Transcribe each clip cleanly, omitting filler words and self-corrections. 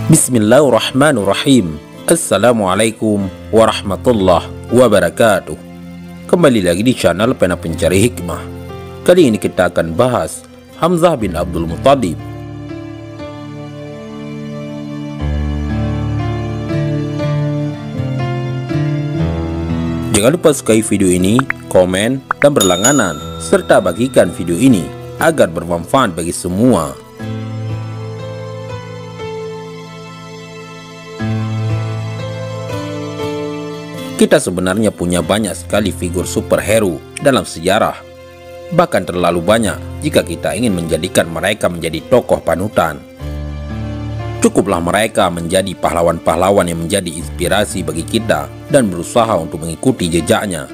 Bismillahirrahmanirrahim. Assalamualaikum warahmatullahi wabarakatuh. Kembali lagi di channel Pena Pencari Hikmah. Kali ini kita akan bahas Hamzah bin Abdul Muttalib. Jangan lupa sukai video ini, komen, dan berlangganan, serta bagikan video ini agar bermanfaat bagi semua. Kita sebenarnya punya banyak sekali figur superhero dalam sejarah. Bahkan terlalu banyak jika kita ingin menjadikan mereka menjadi tokoh panutan. Cukuplah mereka menjadi pahlawan-pahlawan yang menjadi inspirasi bagi kita dan berusaha untuk mengikuti jejaknya.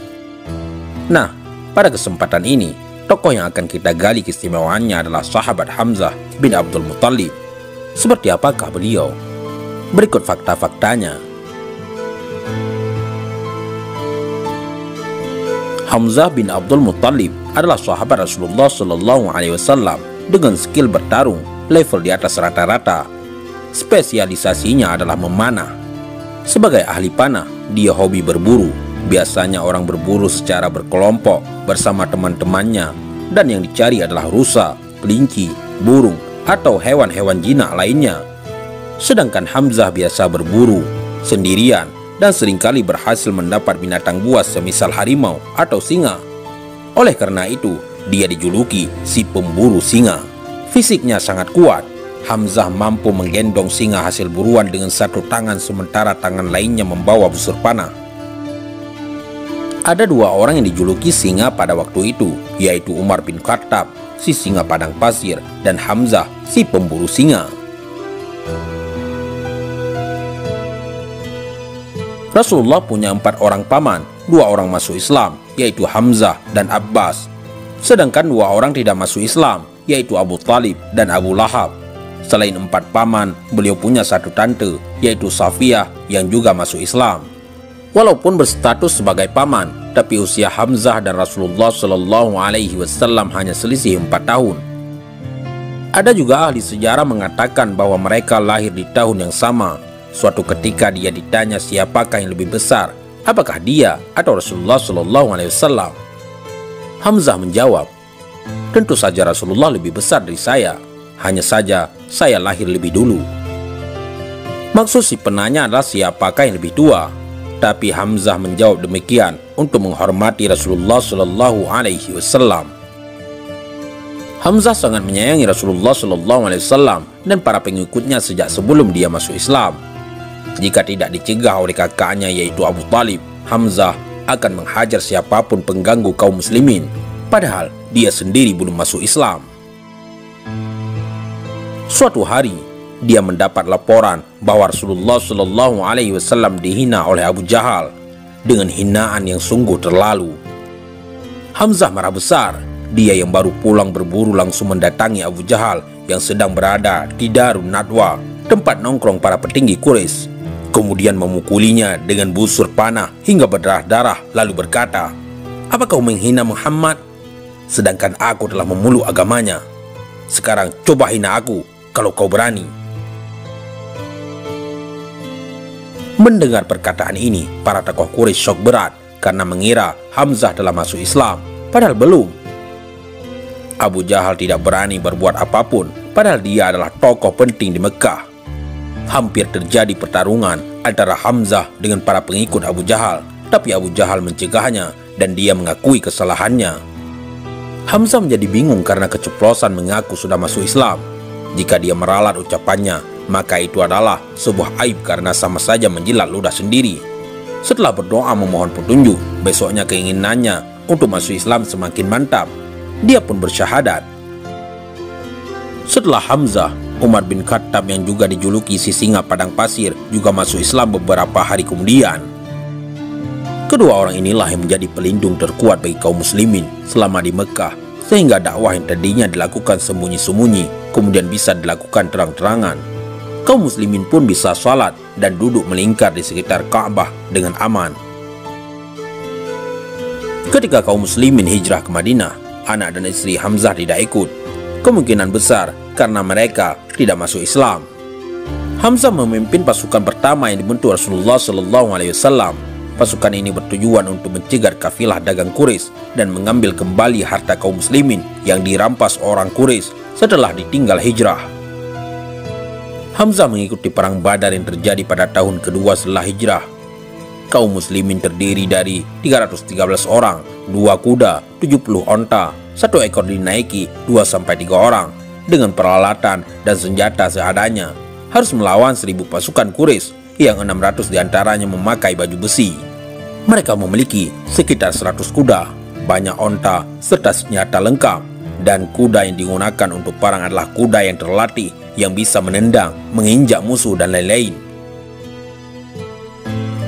Nah, pada kesempatan ini, tokoh yang akan kita gali keistimewaannya adalah sahabat Hamzah bin Abdul Muttalib. Seperti apakah beliau? Berikut fakta-faktanya. Hamzah bin Abdul Muttalib adalah sahabat Rasulullah SAW dengan skill bertarung level di atas rata-rata. Spesialisasinya adalah memanah. Sebagai ahli panah, dia hobi berburu. Biasanya orang berburu secara berkelompok bersama teman-temannya, dan yang dicari adalah rusa, kelinci, burung, atau hewan-hewan jinak lainnya. Sedangkan Hamzah biasa berburu sendirian dan seringkali berhasil mendapat binatang buas semisal harimau atau singa. Oleh karena itu, dia dijuluki si pemburu singa. Fisiknya sangat kuat. Hamzah mampu menggendong singa hasil buruan dengan satu tangan sementara tangan lainnya membawa busur panah. Ada dua orang yang dijuluki singa pada waktu itu, yaitu Umar bin Khattab, si singa padang pasir, dan Hamzah, si pemburu singa. Rasulullah punya 4 orang paman, 2 orang masuk Islam, yaitu Hamzah dan Abbas. Sedangkan 2 orang tidak masuk Islam, yaitu Abu Thalib dan Abu Lahab. Selain 4 paman, beliau punya 1 tante, yaitu Safiyah yang juga masuk Islam. Walaupun berstatus sebagai paman, tapi usia Hamzah dan Rasulullah SAW hanya selisih 4 tahun. Ada juga ahli sejarah mengatakan bahwa mereka lahir di tahun yang sama. Suatu ketika dia ditanya siapakah yang lebih besar, apakah dia atau Rasulullah SAW? Hamzah menjawab, tentu saja Rasulullah lebih besar dari saya, hanya saja saya lahir lebih dulu. Maksud si penanya adalah siapakah yang lebih tua, tapi Hamzah menjawab demikian untuk menghormati Rasulullah SAW. Hamzah sangat menyayangi Rasulullah SAW dan para pengikutnya sejak sebelum dia masuk Islam. Jika tidak dicegah oleh kakaknya yaitu Abu Thalib, Hamzah akan menghajar siapapun pengganggu kaum muslimin, padahal dia sendiri belum masuk Islam. Suatu hari, dia mendapat laporan bahwa Rasulullah SAW dihina oleh Abu Jahal dengan hinaan yang sungguh terlalu. Hamzah marah besar. Dia yang baru pulang berburu langsung mendatangi Abu Jahal yang sedang berada di Darun Nadwa, tempat nongkrong para petinggi Quraisy. Kemudian memukulinya dengan busur panah hingga berdarah-darah, lalu berkata, "Apa kau menghina Muhammad? Sedangkan aku telah memeluk agamanya. Sekarang coba hina aku kalau kau berani." Mendengar perkataan ini, para tokoh Quraisy syok berat karena mengira Hamzah telah masuk Islam, padahal belum. Abu Jahal tidak berani berbuat apapun, padahal dia adalah tokoh penting di Mekah. Hampir terjadi pertarungan antara Hamzah dengan para pengikut Abu Jahal, tapi Abu Jahal mencegahnya dan dia mengakui kesalahannya. Hamzah menjadi bingung karena keceplosan mengaku sudah masuk Islam. Jika dia meralat ucapannya, maka itu adalah sebuah aib karena sama saja menjilat ludah sendiri. Setelah berdoa memohon petunjuk, besoknya keinginannya untuk masuk Islam semakin mantap. Dia pun bersyahadat. Setelah Hamzah, Umar bin Khattab yang juga dijuluki si singa padang pasir juga masuk Islam beberapa hari kemudian. Kedua orang inilah yang menjadi pelindung terkuat bagi kaum muslimin selama di Mekah, sehingga dakwah yang tadinya dilakukan sembunyi-sembunyi kemudian bisa dilakukan terang-terangan. Kaum muslimin pun bisa salat dan duduk melingkar di sekitar Ka'bah dengan aman. Ketika kaum muslimin hijrah ke Madinah, anak dan istri Hamzah tidak ikut. Kemungkinan besar karena mereka tidak masuk Islam. Hamzah memimpin pasukan pertama yang dibentuk Rasulullah SAW. Pasukan ini bertujuan untuk mencegat kafilah dagang Quraisy dan mengambil kembali harta kaum muslimin yang dirampas orang Quraisy setelah ditinggal hijrah. Hamzah mengikuti perang Badar yang terjadi pada tahun kedua setelah hijrah. Kaum muslimin terdiri dari 313 orang, 2 kuda, 70 onta, 1 ekor dinaiki 2-3 orang, dengan peralatan dan senjata seadanya, harus melawan 1000 pasukan Quraisy yang 600 diantaranya memakai baju besi. Mereka memiliki sekitar 100 kuda, banyak onta, serta senjata lengkap, dan kuda yang digunakan untuk perang adalah kuda yang terlatih yang bisa menendang, menginjak musuh, dan lain-lain.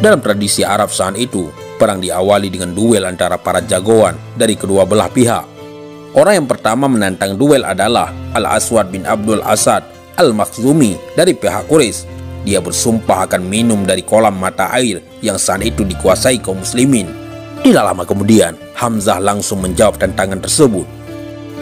Dalam tradisi Arab saat itu, perang diawali dengan duel antara para jagoan dari kedua belah pihak. Orang yang pertama menantang duel adalah Al-Aswad bin Abdul Asad Al-Makhzumi dari pihak Quraisy. Dia bersumpah akan minum dari kolam mata air yang saat itu dikuasai kaum muslimin. Tidak lama kemudian, Hamzah langsung menjawab tantangan tersebut.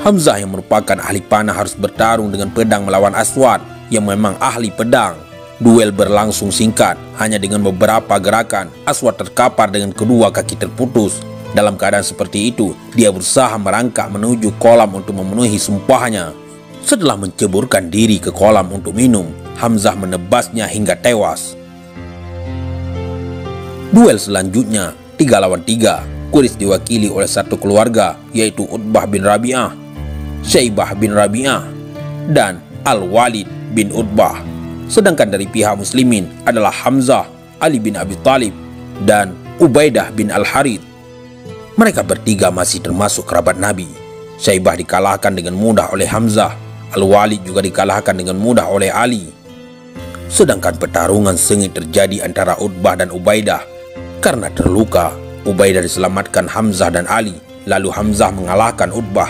Hamzah yang merupakan ahli panah harus bertarung dengan pedang melawan Aswad yang memang ahli pedang. Duel berlangsung singkat, hanya dengan beberapa gerakan, Aswad terkapar dengan kedua kaki terputus. Dalam keadaan seperti itu, dia berusaha merangkak menuju kolam untuk memenuhi sumpahnya. Setelah menceburkan diri ke kolam untuk minum, Hamzah menebasnya hingga tewas. Duel selanjutnya 3 lawan 3. Quraisy diwakili oleh satu keluarga, yaitu Utbah bin Rabi'ah, Syaibah bin Rabi'ah, dan Al-Walid bin Utbah. Sedangkan dari pihak muslimin adalah Hamzah, Ali bin Abi Thalib, dan Ubaidah bin Al-Harith. Mereka bertiga masih termasuk kerabat Nabi. Syaibah dikalahkan dengan mudah oleh Hamzah. Al-Walid juga dikalahkan dengan mudah oleh Ali. Sedangkan pertarungan sengit terjadi antara Utbah dan Ubaidah. Karena terluka, Ubaidah diselamatkan Hamzah dan Ali, lalu Hamzah mengalahkan Utbah.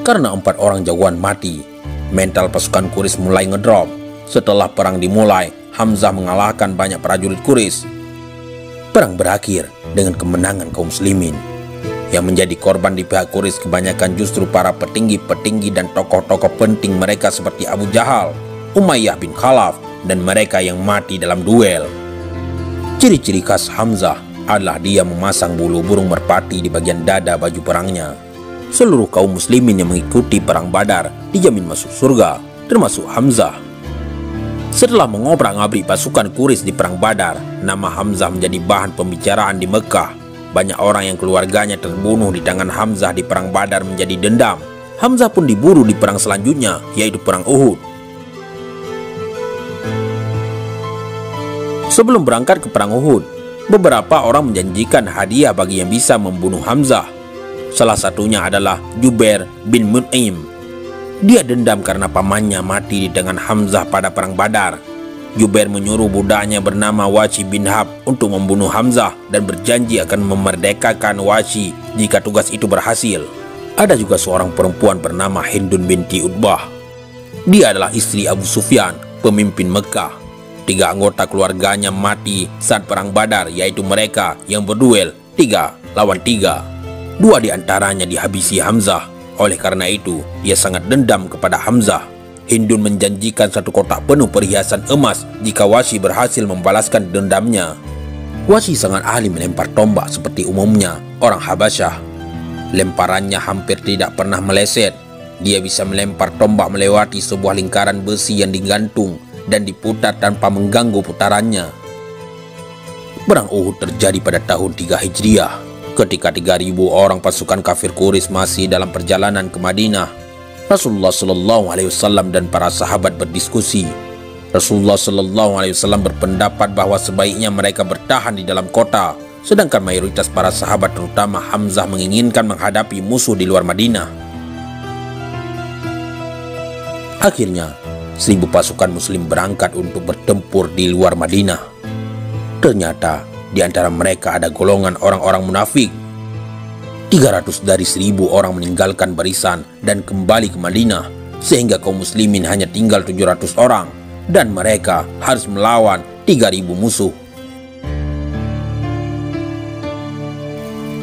Karena 4 orang jagoan mati, mental pasukan Quraisy mulai ngedrop. Setelah perang dimulai, Hamzah mengalahkan banyak prajurit Quraisy. Perang berakhir dengan kemenangan kaum muslimin. Yang menjadi korban di pihak Quraisy kebanyakan justru para petinggi-petinggi dan tokoh-tokoh penting mereka seperti Abu Jahal, Umayyah bin Khalaf, dan mereka yang mati dalam duel. Ciri-ciri khas Hamzah adalah dia memasang bulu burung merpati di bagian dada baju perangnya. Seluruh kaum muslimin yang mengikuti perang Badar dijamin masuk surga, termasuk Hamzah. Setelah mengobrak-abrik pasukan Quraisy di perang Badar, nama Hamzah menjadi bahan pembicaraan di Mekah. Banyak orang yang keluarganya terbunuh di tangan Hamzah di perang Badar menjadi dendam. Hamzah pun diburu di perang selanjutnya, yaitu perang Uhud. Sebelum berangkat ke perang Uhud, beberapa orang menjanjikan hadiah bagi yang bisa membunuh Hamzah. Salah satunya adalah Jubair bin Mut'im. Dia dendam karena pamannya mati di tangan Hamzah pada perang Badar. Jubair menyuruh budaknya bernama Washi bin Hab untuk membunuh Hamzah dan berjanji akan memerdekakan Washi jika tugas itu berhasil. Ada juga seorang perempuan bernama Hindun binti Utbah. Dia adalah istri Abu Sufyan, pemimpin Mekah. 3 anggota keluarganya mati saat perang Badar, yaitu mereka yang berduel 3 lawan 3. 2 diantaranya dihabisi Hamzah. Oleh karena itu, ia sangat dendam kepada Hamzah. Hindun menjanjikan 1 kotak penuh perhiasan emas jika Washi berhasil membalaskan dendamnya. Washi sangat ahli melempar tombak seperti umumnya orang Habasyah. Lemparannya hampir tidak pernah meleset. Dia bisa melempar tombak melewati sebuah lingkaran besi yang digantung dan diputar tanpa mengganggu putarannya. Perang Uhud terjadi pada tahun 3 Hijriah, ketika 3.000 orang pasukan kafir Quraisy masih dalam perjalanan ke Madinah. Rasulullah SAW dan para sahabat berdiskusi. Rasulullah SAW berpendapat bahwa sebaiknya mereka bertahan di dalam kota, sedangkan mayoritas para sahabat terutama Hamzah menginginkan menghadapi musuh di luar Madinah. Akhirnya, 1000 pasukan muslim berangkat untuk bertempur di luar Madinah. Ternyata di antara mereka ada golongan orang-orang munafik. 300 dari 1000 orang meninggalkan barisan dan kembali ke Madinah, sehingga kaum muslimin hanya tinggal 700 orang dan mereka harus melawan 3.000 musuh.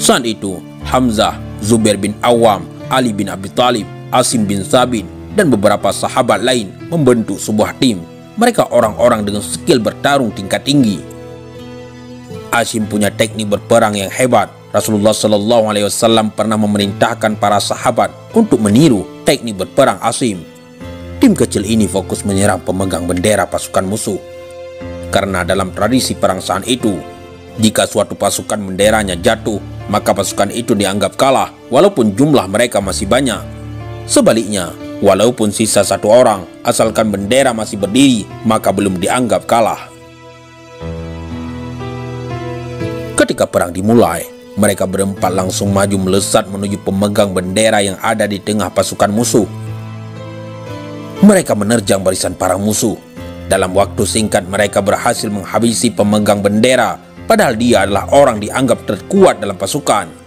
Saat itu Hamzah, Zubair bin Awam, Ali bin Abi Thalib, Asim bin Sabit, dan beberapa sahabat lain membentuk sebuah tim. mereka orang-orang dengan skill bertarung tingkat tinggi. Asim punya teknik berperang yang hebat. Rasulullah Shallallahu Alaihi Wasallam pernah memerintahkan para sahabat untuk meniru teknik berperang Asim. Tim kecil ini fokus menyerang pemegang bendera pasukan musuh. Karena dalam tradisi perang saat itu, jika suatu pasukan benderanya jatuh, maka pasukan itu dianggap kalah walaupun jumlah mereka masih banyak. Sebaliknya, walaupun sisa satu orang, asalkan bendera masih berdiri, maka belum dianggap kalah. Ketika perang dimulai, mereka berempat langsung maju melesat menuju pemegang bendera yang ada di tengah pasukan musuh. Mereka menerjang barisan para musuh. Dalam waktu singkat mereka berhasil menghabisi pemegang bendera, padahal dia adalah orang dianggap terkuat dalam pasukan.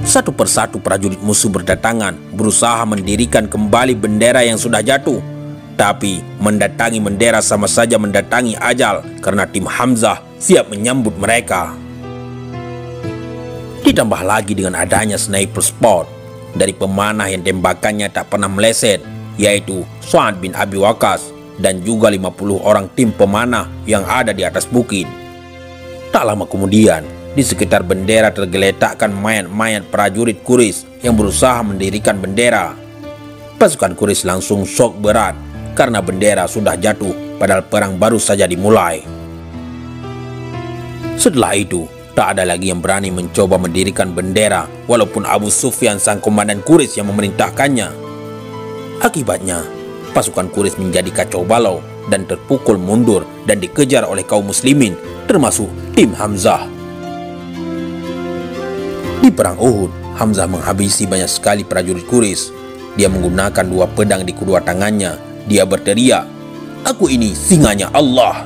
Satu persatu prajurit musuh berdatangan, berusaha mendirikan kembali bendera yang sudah jatuh. Tapi mendatangi bendera sama saja mendatangi ajal, karena tim Hamzah siap menyambut mereka. Ditambah lagi dengan adanya sniper spot dari pemanah yang tembakannya tak pernah meleset, yaitu Sa'ad bin Abi Waqqas, dan juga 50 orang tim pemanah yang ada di atas bukit. Tak lama kemudian, di sekitar bendera tergeletakkan mayat-mayat prajurit Quraisy yang berusaha mendirikan bendera. Pasukan Quraisy langsung shock berat karena bendera sudah jatuh padahal perang baru saja dimulai. Setelah itu, tak ada lagi yang berani mencoba mendirikan bendera walaupun Abu Sufyan sang komandan Quraisy yang memerintahkannya. Akibatnya, pasukan Quraisy menjadi kacau balau dan terpukul mundur dan dikejar oleh kaum muslimin, termasuk tim Hamzah. Di perang Uhud, Hamzah menghabisi banyak sekali prajurit Quraisy. Dia menggunakan 2 pedang di kedua tangannya. Dia berteriak, "Aku ini singanya Allah."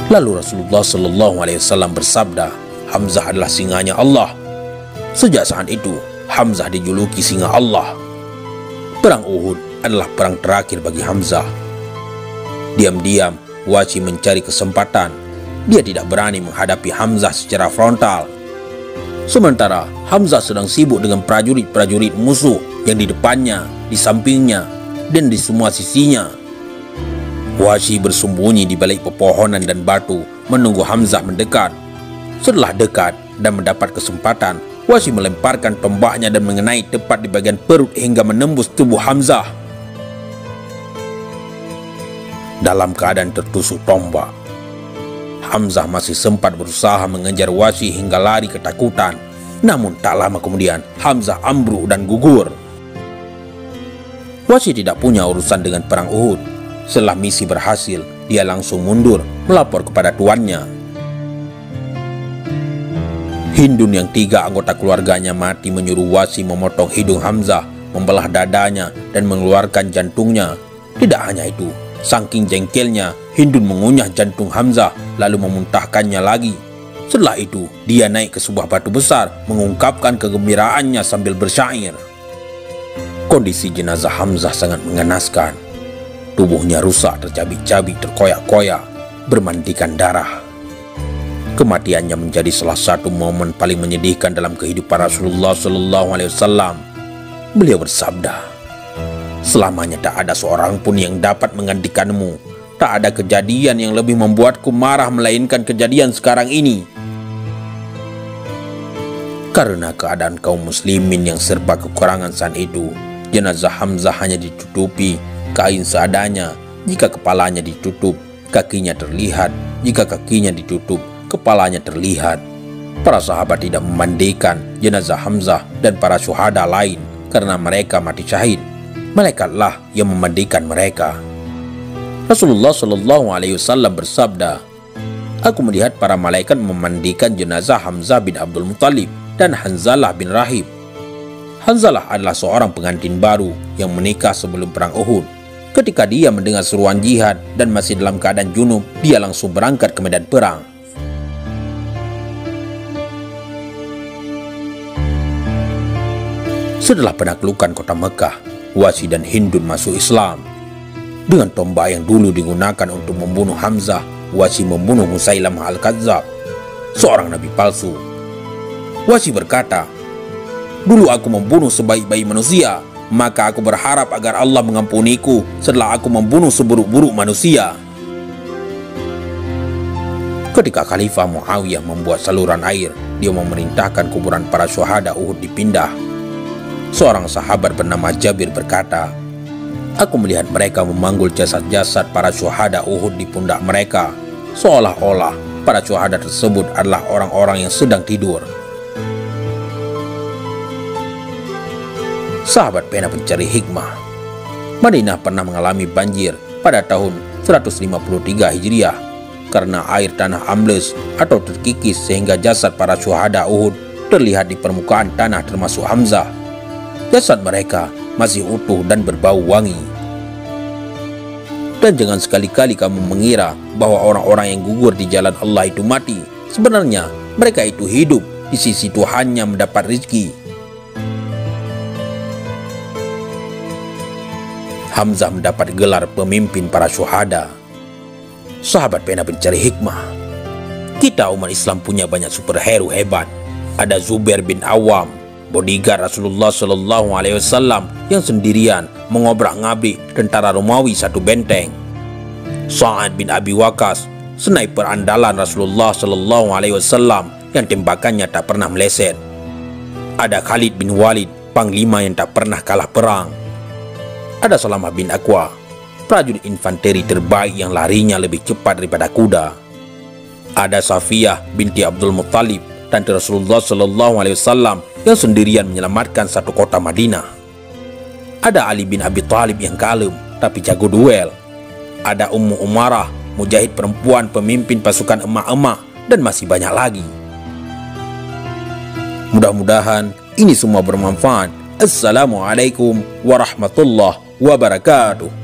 Lalu Rasulullah Shallallahu Alaihi Wasallam bersabda, Hamzah adalah singanya Allah. Sejak saat itu, Hamzah dijuluki singa Allah. Perang Uhud adalah perang terakhir bagi Hamzah. Diam-diam, Wahsy mencari kesempatan. Dia tidak berani menghadapi Hamzah secara frontal. Sementara Hamzah sedang sibuk dengan prajurit-prajurit musuh yang di depannya, di sampingnya, dan di semua sisinya. Wahsy bersembunyi di balik pepohonan dan batu, menunggu Hamzah mendekat. Setelah dekat dan mendapat kesempatan, Wahsy melemparkan tombaknya dan mengenai tepat di bagian perut hingga menembus tubuh Hamzah. Dalam keadaan tertusuk tombak, Hamzah masih sempat berusaha mengejar Wahsy hingga lari ketakutan. Namun tak lama kemudian, Hamzah ambruk dan gugur. Wahsy tidak punya urusan dengan perang Uhud. Setelah misi berhasil, dia langsung mundur melapor kepada tuannya. Hindun yang 3 anggota keluarganya mati menyuruh Wahsy memotong hidung Hamzah, membelah dadanya, dan mengeluarkan jantungnya. Tidak hanya itu, saking jengkelnya, Hindun mengunyah jantung Hamzah lalu memuntahkannya lagi. Setelah itu, dia naik ke sebuah batu besar, mengungkapkan kegembiraannya sambil bersyair. Kondisi jenazah Hamzah sangat mengenaskan. Tubuhnya rusak, tercabik-cabik, terkoyak-koyak, bermandikan darah. Kematiannya menjadi salah satu momen paling menyedihkan dalam kehidupan Rasulullah Shallallahu Alaihi Wasallam. Beliau bersabda, "Selamanya tak ada seorang pun yang dapat menggantikanmu. Tak ada kejadian yang lebih membuatku marah melainkan kejadian sekarang ini." Karena keadaan kaum muslimin yang serba kekurangan saat itu, jenazah Hamzah hanya ditutupi kain seadanya. Jika kepalanya ditutup, kakinya terlihat. Jika kakinya ditutup, kepalanya terlihat. Para sahabat tidak memandikan jenazah Hamzah dan para syuhada lain karena mereka mati syahid. Malaikatlah yang memandikan mereka. Rasulullah Shallallahu Alaihi Wasallam bersabda, "Aku melihat para malaikat memandikan jenazah Hamzah bin Abdul Muttalib dan Hanzalah bin Rahib." Hanzalah adalah seorang pengantin baru yang menikah sebelum perang Uhud. Ketika dia mendengar seruan jihad dan masih dalam keadaan junub, dia langsung berangkat ke medan perang. Setelah penaklukan kota Mekah, Wahsy dan Hindun masuk Islam. Dengan tombak yang dulu digunakan untuk membunuh Hamzah, Wahsy membunuh Musailamah al-Kadzab, seorang nabi palsu. Wahsy berkata, "Dulu aku membunuh sebaik-baik manusia, maka aku berharap agar Allah mengampuniku setelah aku membunuh seburuk-buruk manusia. Ketika Khalifah Muawiyah membuat saluran air, dia memerintahkan kuburan para syuhada Uhud dipindah. Seorang sahabat bernama Jabir berkata, "Aku melihat mereka memanggul jasad-jasad para syuhada Uhud di pundak mereka, seolah-olah para syuhada tersebut adalah orang-orang yang sedang tidur." Sahabat pena pencari hikmah. Madinah pernah mengalami banjir pada tahun 153 Hijriah karena air tanah ambles atau terkikis sehingga jasad para syuhada Uhud terlihat di permukaan tanah termasuk Hamzah. Jasad mereka masih utuh dan berbau wangi. Dan jangan sekali-kali kamu mengira bahwa orang-orang yang gugur di jalan Allah itu mati. Sebenarnya mereka itu hidup di sisi Tuhannya mendapat rezeki. Hamzah mendapat gelar pemimpin para syuhada. Sahabat pena pencari hikmah. Kita umat Islam punya banyak superhero hebat. Ada Zubair bin Awam, bodyguard Rasulullah Shallallahu Alaihi Wasallam yang sendirian mengobrak-ngabrik tentara Romawi satu benteng. Sa'ad bin Abi Waqqas, sniper andalan Rasulullah Shallallahu Alaihi Wasallam yang tembakannya tak pernah meleset. Ada Khalid bin Walid, panglima yang tak pernah kalah perang. Ada Salamah bin Aqwa, prajurit infanteri terbaik yang larinya lebih cepat daripada kuda. Ada Safiyah binti Abdul Muttalib, tante Rasulullah Shallallahu Alaihi Wasallam yang sendirian menyelamatkan satu kota Madinah. Ada Ali bin Abi Thalib yang kalem tapi jago duel. Ada Ummu Umarah, mujahid perempuan pemimpin pasukan emak-emak, dan masih banyak lagi. Mudah-mudahan ini semua bermanfaat. Assalamualaikum warahmatullahi wabarakatuh.